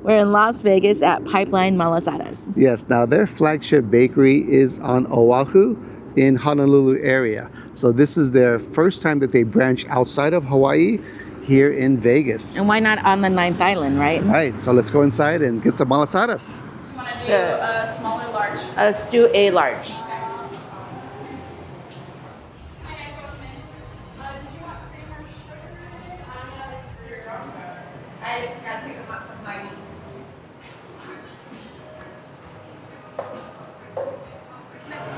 We're in Las Vegas at Pipeline Malasadas. Yes, now their flagship bakery is on Oahu in Honolulu area. So this is their first time that they branch outside of Hawaii here in Vegas. And why not on the 9th Island, right? Right, so let's go inside and get some malasadas. You want to do a small or large? Let's do a large.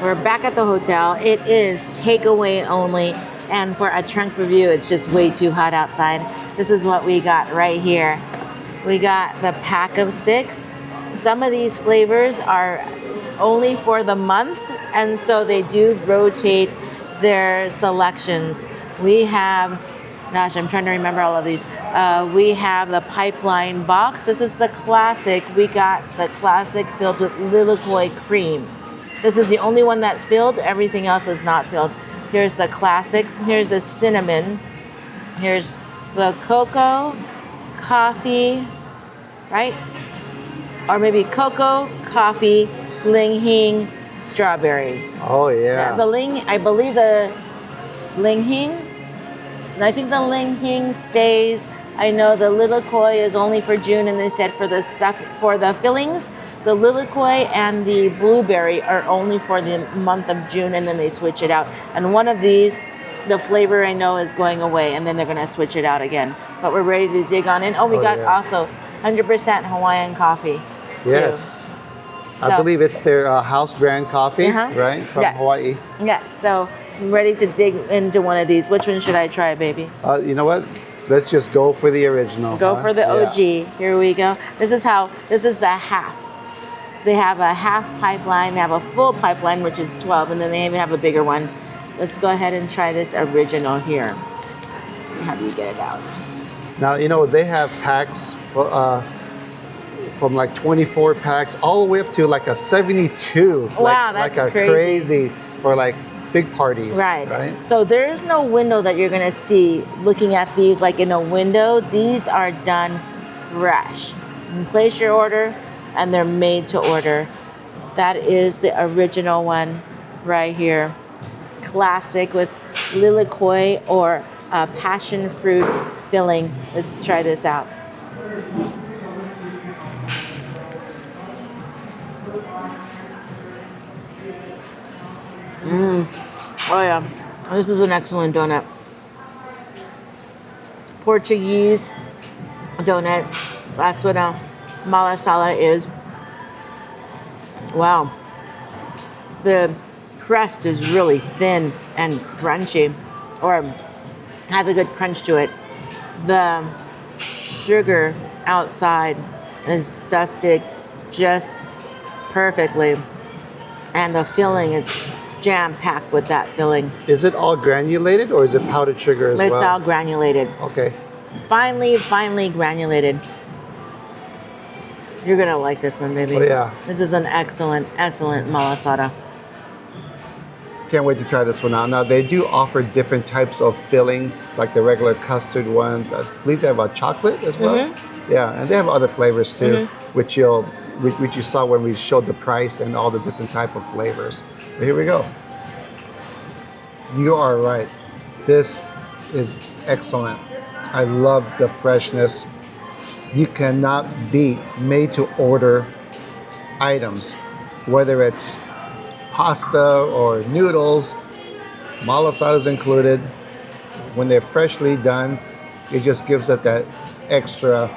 We're back at the hotel. It is takeaway only, and for a trunk review, it's just way too hot outside. This is what we got right here. We got the pack of 6. Some of these flavors are only for the month, and so they do rotate their selections. We have, gosh, I'm trying to remember all of these. We have the Pipeline box. This is the classic. We got the classic filled with lilikoi cream. This is the only one that's filled. Everything else is not filled. Here's the classic. Here's the cinnamon. Here's the cocoa, coffee, right? Or maybe cocoa, coffee, ling hing, strawberry. Oh yeah. The ling, I believe the ling hing. I think the ling hing stays. I know the lilikoi is only for June, and they said for the fillings, the lilikoi and the blueberry are only for the month of June, and then they switch it out. And one of these, the flavor I know is going away, and then they're going to switch it out again. But we're ready to dig on in. Oh, we got also 100% Hawaiian coffee, too. Yes. So, I believe it's their house brand coffee, right? From Hawaii. Yes. So I'm ready to dig into one of these. Which one should I try, baby? You know what? Let's just go for the original. Go for the OG. Yeah. Here we go. This is the half. They have a half pipeline. They have a full pipeline, which is 12, and then they even have a bigger one. Let's go ahead and try this original here. See how do you get it out. Now, you know, they have packs from like 24 packs all the way up to like a 72. Wow, that's like a crazy for like big parties. Right. So there is no window that you're going to see looking at these like in a window. These are done fresh. You place your order, and they're made to order. That is the original one right here. Classic with lilikoi or passion fruit filling. Let's try this out. Oh yeah, this is an excellent donut. Portuguese donut. That's what Malasada is. Wow. The crust is really thin and crunchy, or has a good crunch to it. The sugar outside is dusted just perfectly, and the filling is jam-packed with that filling. Is it all granulated, or is it powdered sugar as well? It's all granulated. Okay. Finely granulated. You're gonna like this one, baby. Oh yeah. This is an excellent malasada. Can't wait to try this one out. Now they do offer different types of fillings, like the regular custard one. I believe they have a chocolate as well. Mm-hmm. Yeah, and they have other flavors too, which you saw when we showed the price and all the different type of flavors. But here we go. You are right. This is excellent. I love the freshness. You cannot beat made-to-order items, whether it's pasta or noodles, malasadas included. When they're freshly done, it just gives it that extra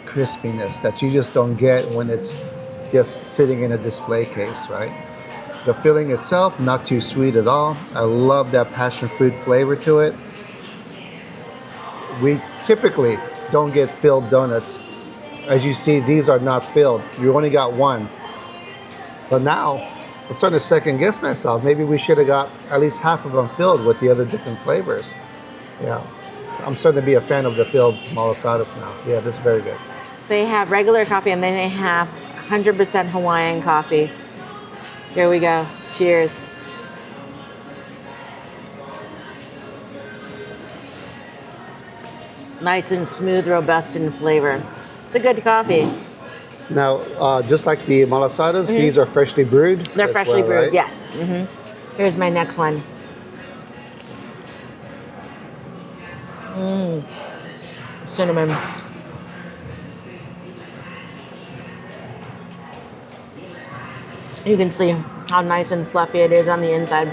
crispiness that you just don't get when it's just sitting in a display case, right? The filling itself, not too sweet at all. I love that passion fruit flavor to it. We typically don't get filled donuts. As you see, these are not filled. You only got one. But now, I'm starting to second guess myself. Maybe we should have got at least half of them filled with the other different flavors. Yeah, I'm starting to be a fan of the filled malasadas now. Yeah, this is very good. They have regular coffee, and then they have 100% Hawaiian coffee. Here we go. Cheers. Nice and smooth, robust in flavor. It's a good coffee. Now, just like the Malasadas, these are freshly brewed. They're as freshly well, brewed, right? yes. Here's my next one. Cinnamon. You can see how nice and fluffy it is on the inside,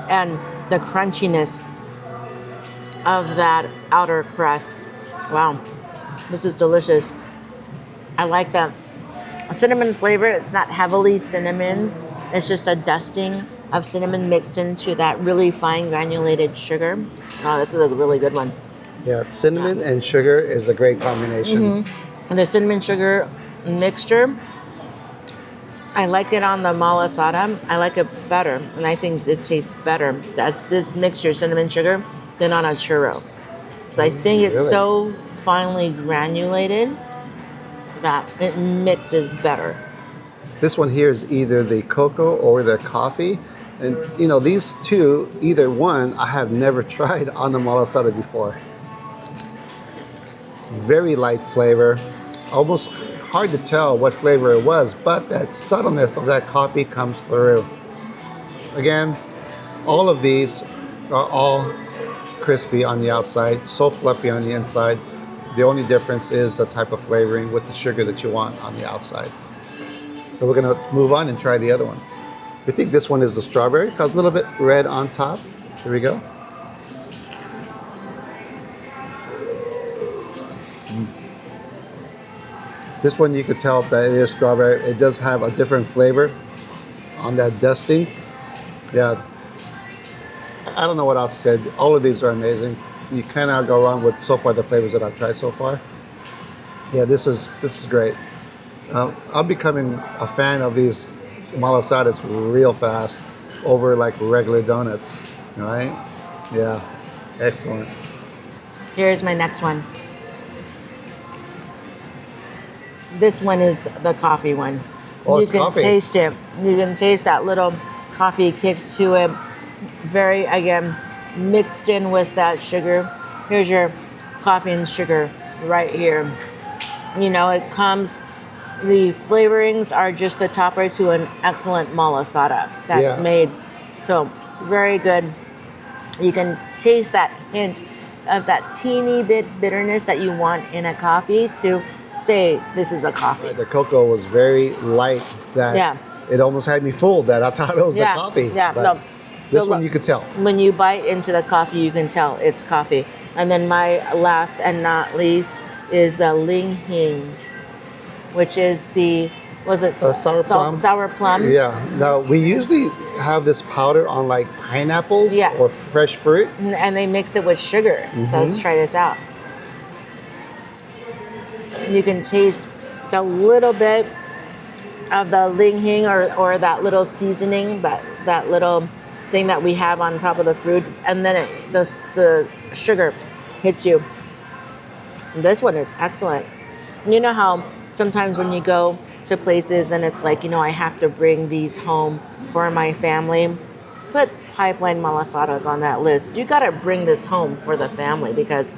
and the crunchiness of that outer crust. Wow, this is delicious. I like that cinnamon flavor. It's not heavily cinnamon. It's just a dusting of cinnamon mixed into that really fine granulated sugar. Oh, this is a really good one. Yeah, cinnamon and sugar is a great combination. And the cinnamon sugar mixture, I like it on the Malasada. I like it better, and I think it tastes better. That's this mixture, cinnamon sugar, than on a churro. So I think it's Really? so finely granulated that it mixes better. This one here is either the cocoa or the coffee. And you know, these two, either one, I have never tried on the Malasada before. Very light flavor, almost hard to tell what flavor it was, but that subtleness of that coffee comes through. Again, all of these are all crispy on the outside, so fluffy on the inside. The only difference is the type of flavoring with the sugar that you want on the outside. So we're gonna move on and try the other ones. We think this one is the strawberry, because a little bit red on top. Here we go. This one you could tell that it is strawberry. It does have a different flavor on that dusting. Yeah, I don't know what else to say. All of these are amazing. You cannot go wrong with so far the flavors that I've tried so far. Yeah, this is great. I'm becoming a fan of these Malasadas real fast over like regular donuts, right? Yeah, excellent. Here's my next one. This one is the coffee one. Oh, You it's can coffee. taste it. You can taste that little coffee kick to it. Very, again, mixed in with that sugar. Here's your coffee and sugar right here. You know, it comes, the flavorings are just the topper to an excellent malasada that's Yeah. made. So, very good. You can taste that hint of that teeny bit bitterness that you want in a coffee to say this is a coffee. The cocoa was very light that Yeah. it almost had me fooled that I thought it was Yeah, the coffee. yeah, But no. this No, one you could tell. When you bite into the coffee, you can tell it's coffee. And then my last and not least is the Ling Hing, which is the, was it Sour plum. Sour plum. Yeah. Now we usually have this powder on like pineapples Yes. or fresh fruit. And they mix it with sugar. So let's try this out. You can taste a little bit of the Ling Hing or that little seasoning, that little thing that we have on top of the fruit, and then the sugar hits you. This one is excellent. You know how sometimes when you go to places and it's like, you know, I have to bring these home for my family, put Pipeline Malasadas on that list. You got to bring this home for the family because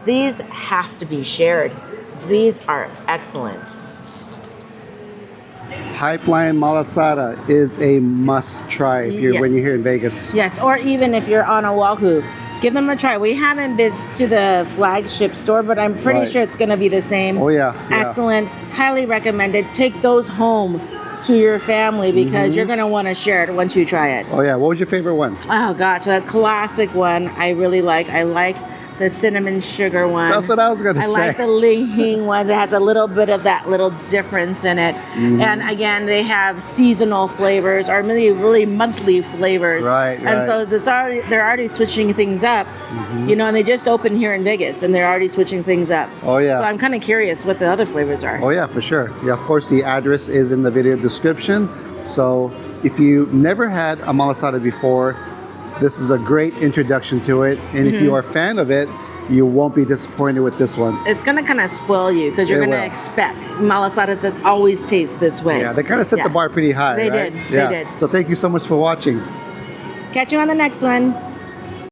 these have to be shared. These are excellent. Pipeline Malasada is a must try if you're when Yes. you're here in Vegas. Yes, or even if you're on Oahu, give them a try. We haven't been to the flagship store, but I'm pretty Right. sure it's going to be the same. Oh yeah. Excellent. Highly recommended. Take those home to your family because you're going to want to share it once you try it. Oh yeah. What was your favorite one? Oh gosh, that classic one I really like. I like the cinnamon sugar one. That's what I was gonna I say. like the Ling Hing one. It has a little bit of that little difference in it. And again, they have seasonal flavors or really monthly flavors. Right, And right. so they're already switching things up. You know, and they just opened here in Vegas and they're already switching things up. Oh, yeah. So I'm kind of curious what the other flavors are. Oh yeah, for sure. Yeah, of course the address is in the video description. So if you never had a malasada before, this is a great introduction to it. And if you are a fan of it, you won't be disappointed with this one. It's going to kind of spoil you because you're It going to will. expect malasadas that always taste this way. Yeah, they kind of set Yeah. the bar pretty high, They right? did. Yeah. They did. So thank you so much for watching. Catch you on the next one.